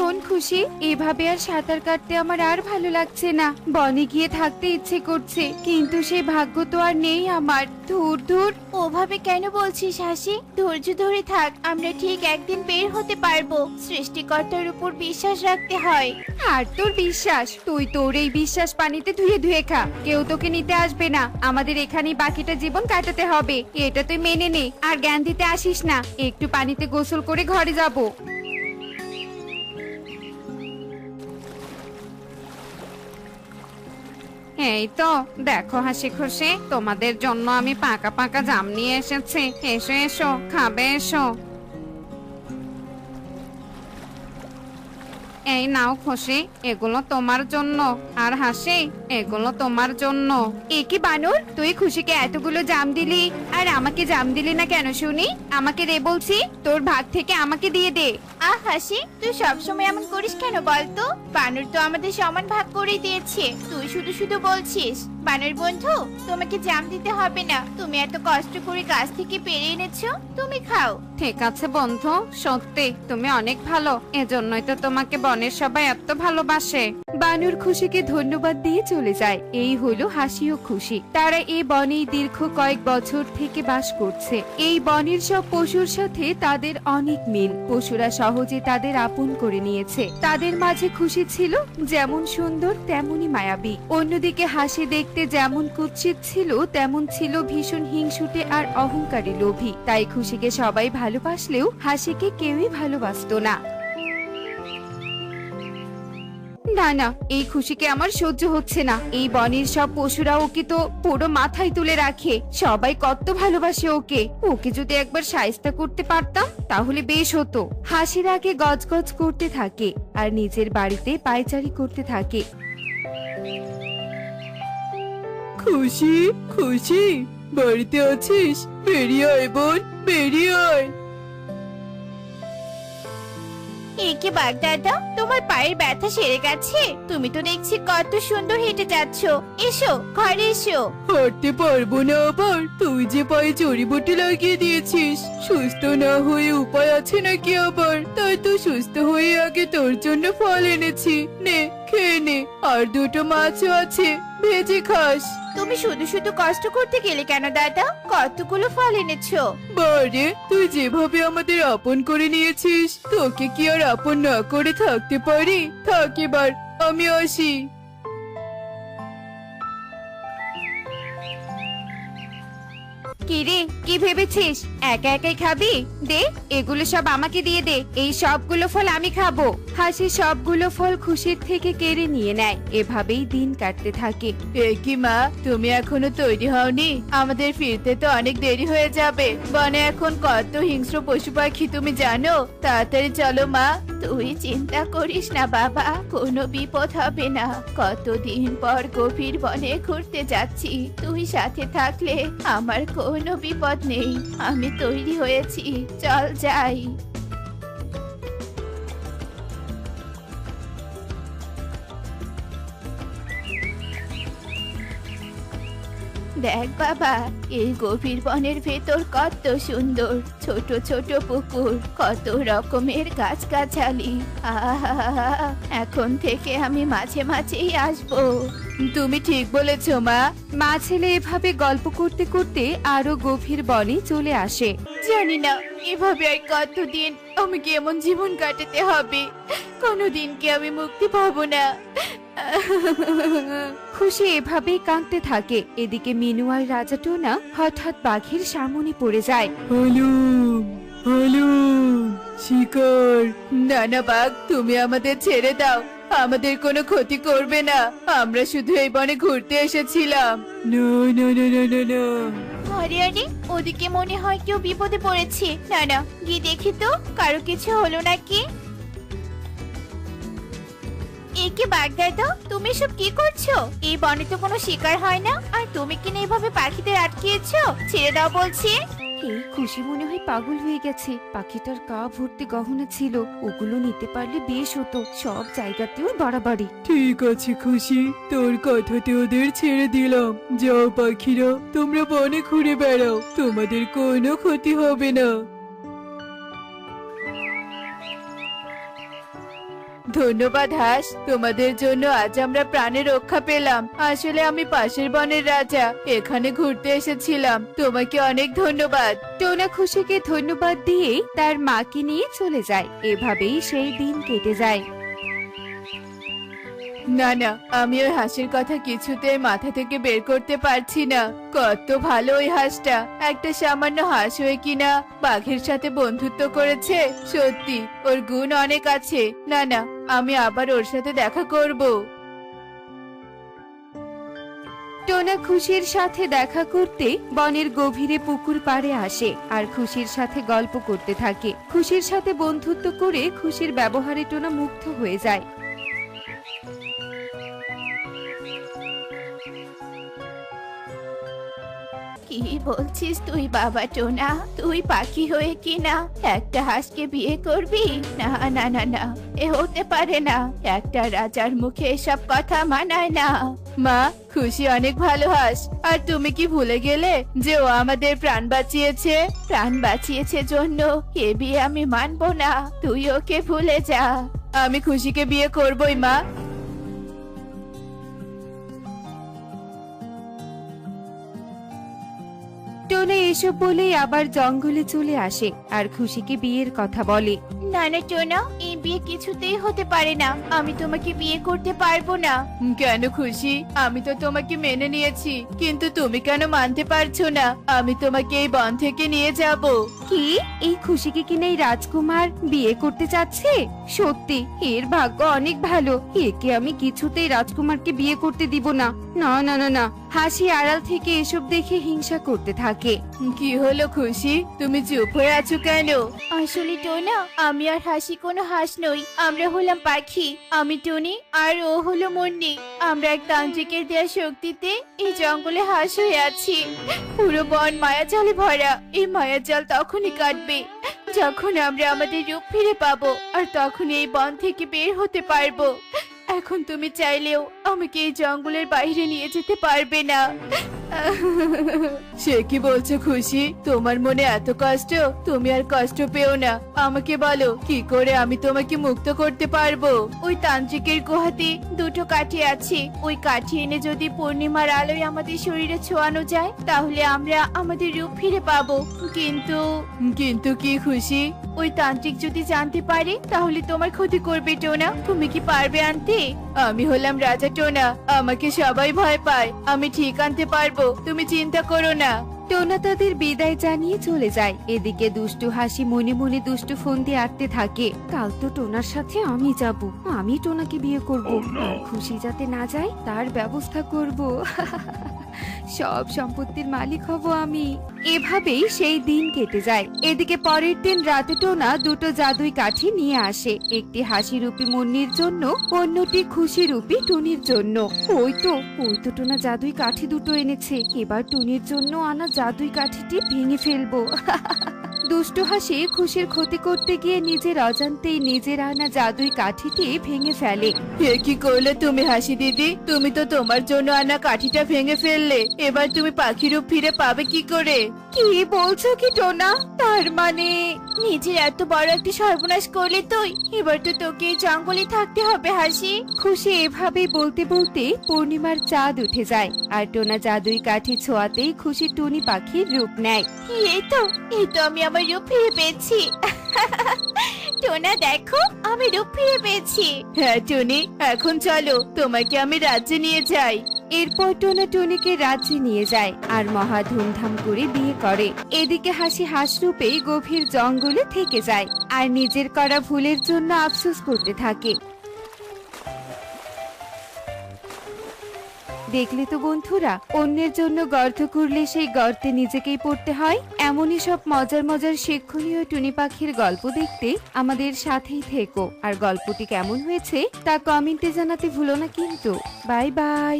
শোন খুশি, এভাবে আর সাঁতার কাটতে আমার আর ভালো লাগছে না। বনে গিয়ে থাকতে ইচ্ছে করছে, কিন্তু সে ভাগ্য তো আর নেই আমার। ধুর ধুর। ওভাবে কেন বলছিস হাসি? ধৈর্য ধরে থাক, আমরা ঠিক একদিন বের হতে পারবো। সৃষ্টিকর্তার উপর বিশ্বাস রাখতে হয়। আর তোর বিশ্বাস? তুই তোর এই বিশ্বাস পানিতে ধুয়ে ধুয়ে খা, কেউ তোকে নিতে আসবে না। আমাদের এখানেই বাকিটা জীবন কাটাতে হবে, এটা তুই মেনে নে। আর জ্ঞান দিতে আসিস না, একটু পানিতে গোসল করে ঘরে যাব। এই তো দেখো হাসি খুশি, তোমাদের জন্য আমি পাকা পাকা জাম নিয়ে এসেছি। এসো এসো, খাবে এসো। এই নাও খুশি, এগুলো তোমার জন্য। আর হাসি, এগুলো তোমার জন্য। এ কি বানর, তুই খুশিকে এতগুলো জাম দিলি, আর আমাকে জাম দিলি না কেন শুনি? আমাকে দে বলছি, তোর ভাগ থেকে আমাকে দিয়ে দে। আহ হাসি, তুই সবসময় এমন করিস কেন বলতো? বানর তো আমাদের সমান ভাগ করেই দিয়েছে, তুই শুধু শুধু বলছিস। বানর বন্ধু, তোমাকে জাম দিতে হবে না, তুমি এত কষ্ট করে গাছ থেকে পেরে এনেছো, তুমি খাও। ঠিক আছে বন্ধু, সত্যি তুমি অনেক ভালো, এজন্যই তো তোমাকে বনের সবাই এত ভালোবাসে। বানর খুশিকে ধন্যবাদ দিয়ে চলে যায়। এই হলো হাসি ও খুশি। তারা এই বনেই দীর্ঘ কয়েক বছর থেকে বাস করছে। এই বনের সব পশুর সাথে তাদের অনেক মিল, পশুরা সহজে তাদের আপন করে নিয়েছে। তাদের মাঝে খুশি ছিল যেমন সুন্দর তেমনই মায়াবী। অন্যদিকে হাসি দেখতে যেমন কুৎসিত ছিল, তেমন ছিল ভীষণ হিংসুটে আর অহংকারী লোভী। তাই খুশিকে সবাই ভালোবাসলেও হাসিকে কেউই ভালোবাসতো না। না না, এই খুশিকে আমার সহ্য হচ্ছে না। এই বনের সব পশুরা ওকে তো পুরো মাথায় তুলে রাখে, সবাই কত ভালোবাসে ওকে। ওকে যদি একবার শায়েস্তা করতে পারতাম তাহলে বেশ হতো। হাসির আগে গজগজ করতে থাকে আর নিজের বাড়িতে পায়চারি করতে থাকে। খুশি, খুশি, বাড়িতে আছিস? বেরিয়ে আয় বোন, বেরিয়ে আয়। একে বাগ দাদা, তোমার পায়ের ব্যথা সেরে গেছে? তুমি তো দেখছি কত সুন্দর হেঁটে যাচ্ছ। এসো ঘরে এসো। হাঁটতে পারবো না আবার? তুই যে পায়ে জড়িবুটি লাগিয়ে দিয়েছিস, সুস্থ না হয়ে উপায় আছে নাকি আবার? তাই তো সুস্থ হয়ে আগে তোর জন্য ফল এনেছি, নে খেয়ে নে। আর দুটো মাছও আছে, ভেজে খাস। তুমি শুধু শুধু কষ্ট করতে গেলে কেন দাদা? কতগুলো ফল এনেছো। বারে, তুই যেভাবে আমাদের আপন করে নিয়েছিস, তোকে কি আর আপন না করে থাকতে পারি? থাক এবার, আমি আসি। কিরে, কি ভেবেছিস একা একাই খাবি? দে, এগুলো সব আমাকে দিয়ে দে। এই সবগুলো ফল আমি খাবো। হাসি সবগুলো ফল খুশির থেকে কেড়ে নিয়ে নেয়। এভাবেই দিন কাটতে থাকে। এ কি মা, তুমি এখনো তৈরি হওনি? আমাদের ফিরতে তো অনেক দেরি হয়ে যাবে। বনে এখন কত হিংস্র পশু পাখি তুমি জানো। তাড়াতাড়ি চলো মা। তুই চিন্তা করিস না বাবা, কোনো বিপদ হবে না। কতদিন পর গভীর বনে ঘুরতে যাচ্ছি, তুই সাথে থাকলে আমার কোনো বিপদ নেই। আমি তৈরি হয়েছি, চল যাই। দেখ বাবা, এই গভীর বনের ভেতর কত সুন্দর ছোট ছোট পুকুর, কত রকমের গাছগাছালি। আহা, এখন থেকে আমি মাঝে মাঝেই আসবো। তুমি ঠিক বলেছ মা। মা ছেলে এভাবে গল্প করতে করতে আরো গভীর বনে চলে আসে। জানি না এভাবে আর কতদিন আমাকে এমন জীবন কাটাতে হবে। কোনোদিন কি আমি মুক্তি পাবো না। খুশি এভাবেই কাঁদতে থাকে। এদিকে মিনু আর রাজা টোনা হঠাৎ বাঘের সামনে পড়ে যায়। হলুম, হলুম, শিকার। না না বাঘ, তুমি আমাদের ছেড়ে দাও, আমাদের কোনো ক্ষতি করবে না। আমরা শুধু এই বনে ঘুরতে এসেছিলাম। না না না না না না। আরে আরে, ওদিকে মনে হয় কেউ বিপদে পড়েছে। না না, গিয়ে দেখি তো কারো কিছু হলো নাকি। একে বাগদাদা, তুমি সব কি করছো? এই বনে তো কোনো শিকার হয় না, আর তুমি কিনা এভাবে পাখিদের আটকিয়েছো? ছেড়ে দাও বলছি। এই খুশি মনে হয় পাগল হয়ে গেছে। পাখিটার গা ভর্তি গহনা ছিল, ওগুলো নিতে পারলে বেশ হতো। সব জায়গাতেও বাড়াবাড়ি। ঠিক আছে খুশি, তোর কথাতে ওদের ছেড়ে দিলাম। যাও পাখিরা, তোমরা বনে ঘুরে বেড়াও, তোমাদের কোনো ক্ষতি হবে না। ধন্যবাদ হাঁস, তোমাদের জন্য আজ আমরা প্রাণে রক্ষা পেলাম। আসলে আমি পাশের বনের রাজা, এখানে ঘুরতে এসেছিলাম। তোমাকে অনেক ধন্যবাদ। টোনা খুশিকে ধন্যবাদ দিয়ে তার মাকে নিয়ে চলে যায়। এভাবেই সেই দিন কেটে যায়। না না, আমি ওই হাঁসের কথা কিছুতেই মাথা থেকে বের করতে পারছি না। কত ভালো ওই হাঁসটা, একটা সামান্য হাঁস হয়ে কিনা বাঘের সাথে বন্ধুত্ব করেছে। সত্যি ওর গুণ অনেক আছে। না না, আমি আবার ওর সাথে দেখা করব। টোনা খুশির সাথে দেখা করতে বনের গভীরে পুকুর পাড়ে আসে আর খুশির সাথে গল্প করতে থাকে। খুশির সাথে বন্ধুত্ব করে খুশির ব্যবহারে টোনা মুগ্ধ হয়ে যায়। কি বলছিস তুই বাবা টোনা? তুই পাখি হয়ে কিনা একটা হাঁসকে বিয়ে করবি? না না না না, এ হতে পারে না। একটা রাজার মুখে এসব কথা মানায় না। মা, খুশি অনেক ভালো হাঁস। আর তুমি কি ভুলে গেলে যে ও আমাদের প্রাণ বাঁচিয়েছে? প্রাণ বাঁচিয়েছে জন্য এ বিয়ে আমি মানবো না। তুই ওকে ভুলে যা। আমি খুশিকে বিয়ে করবই মা। টোনা এসব বলেই আবার জঙ্গলে চলে আসে আর খুশিকে বিয়ের কথা বলে। না না টোনা, এই বিয়ে কিছুতেই হতে পারে না। আমি তোমাকে বিয়ে করতে পারবো না। কেন খুশি? আমি তো তোমাকে মেনে নিয়েছি, কিন্তু তুমি কেন মানতে পারছো না? আমি তোমাকে এই বন থেকে নিয়ে যাব। কি এই খুশিকে কিনা এই রাজকুমার বিয়ে করতে চাচ্ছে? সত্যি এর ভাগ্য অনেক ভালো। একে আমি কিছুতেই রাজকুমারকে বিয়ে করতে দিব না। না না না না। হাসি আড়াল থেকে এসব দেখে হিংসা করতে থাকে। কি হলো খুশি, তুমি চুপ হয়ে আছো কেন? আসলে টোনা, আমি আর হাসি কোনো হাঁস নই, আমরা হলাম পাখি। আমি টুনি আর ও হলো মুন্নি। আমরা এক তান্ত্রিকের দেয়া শক্তিতে এই জঙ্গলে হাঁস হয়ে আছি। পুরো বন মায়াজালে ভরা। এই মায়াজাল তখনই কাটবে যখন আমরা আমাদের রূপ ফিরে পাবো, আর তখন এই বন থেকে বের হতে পারবো। এখন তুমি চাইলেও আমাকে এই জঙ্গলের বাইরে নিয়ে যেতে পারবে না। সে কি বলছো খুশি? তোমার মনে এত কষ্ট? তুমি আর কষ্ট পেও না। আমাকে বলো, কি করে আমি তোমাকে মুক্ত করতে পারবো? ওই তান্ত্রিকের গুহাতে দুটো কাঠি আছে। ওই কাঠি এনে যদি পূর্ণিমার আলোয় আমাদের শরীরে ছোঁয়ানো যায়, তাহলে আমরা আমাদের রূপ ফিরে পাবো। কিন্তু কিন্তু কি খুশি? ওই তান্ত্রিক যদি জানতে পারে তাহলে তোমার ক্ষতি করবে টোনা। তুমি কি পারবে আনতে? আমি হলাম রাজা টোনা, আমাকে সবাই ভয় পায়। আমি ঠিক আনতে পারবো, তুমি চিন্তা করো না। টোনা তাদের বিদায় জানিয়ে চলে যায়। এদিকে দুষ্টু হাসি মনে মনে দুষ্টু ফোন দিয়ে আঁটতে থাকে। কাল তো টোনার সাথে আমি যাব, আমি টোনাকে বিয়ে করব, আর খুশি যাতে না যায় তার ব্যবস্থা করব। সব সম্পত্তির মালিক হব আমি। এভাবেই সেই দিন কেটে যায়। এদিকে পরের দিন রাতে টোনা দুটো জাদুই কাঠি নিয়ে আসে, একটি হাসি রূপী মুন্নির জন্য, অন্যটি খুশি রূপী টুনির জন্য। ওই তো টোনা জাদুই কাঠি দুটো এনেছে। এবার টুনির জন্য আনা জাদুই কাঠিটি ভেঙে ফেলবো। দুষ্টু হাসি খুশির ক্ষতি করতে গিয়ে নিজের অজান্তেই নিজের আনা জাদুই কাঠিটি ভেঙে ফেলে। এ কি করলে তুমি হাসি দিদি? তুমি তো তোমার জন্য আনা কাঠিটা ভেঙে ফেললে। এবার তুমি পাখি রূপ ফিরে পাবে কি করে? কি বলছো কি টোনা? তার মানে নিজের এত বড় একটা সর্বনাশ করলে তুই? এবার তো তোকে এই জঙ্গলে থাকতে হবে হাসি। খুশি এভাবে বলতে বলতে পূর্ণিমার চাঁদ উঠে যায় আর টোনা জাদুই কাঠি ছোঁয়াতেই খুশি টুনি পাখির রূপ নেয়। এই তো আমি আমার রূপ ফিরে পেয়েছি। টোনা দেখো, আমি রূপ ফিরে পেয়েছি। হ্যাঁ টুনি, এখন চলো তোমাকে আমি রাজ্যে নিয়ে যাই। এরপর টোনা টুনিকে রাজ্যে নিয়ে যায় আর মহা ধুমধাম করে বিয়ে করে। এদিকে হাসি হাঁস রূপেই গভীর জঙ্গলে থেকে যায় আর নিজের করা ভুলের জন্য আফসোস করতে থাকে। দেখলে তো বন্ধুরা, অন্যের জন্য গর্ত করলে সেই গর্তে নিজেকেই পড়তে হয়। এমনই সব মজার মজার শিক্ষণীয় টুনি পাখির গল্প দেখতে আমাদের সাথেই থেকো। আর গল্পটি কেমন হয়েছে তা কমেন্টে জানাতে ভুলো না কিন্তু। Bye bye.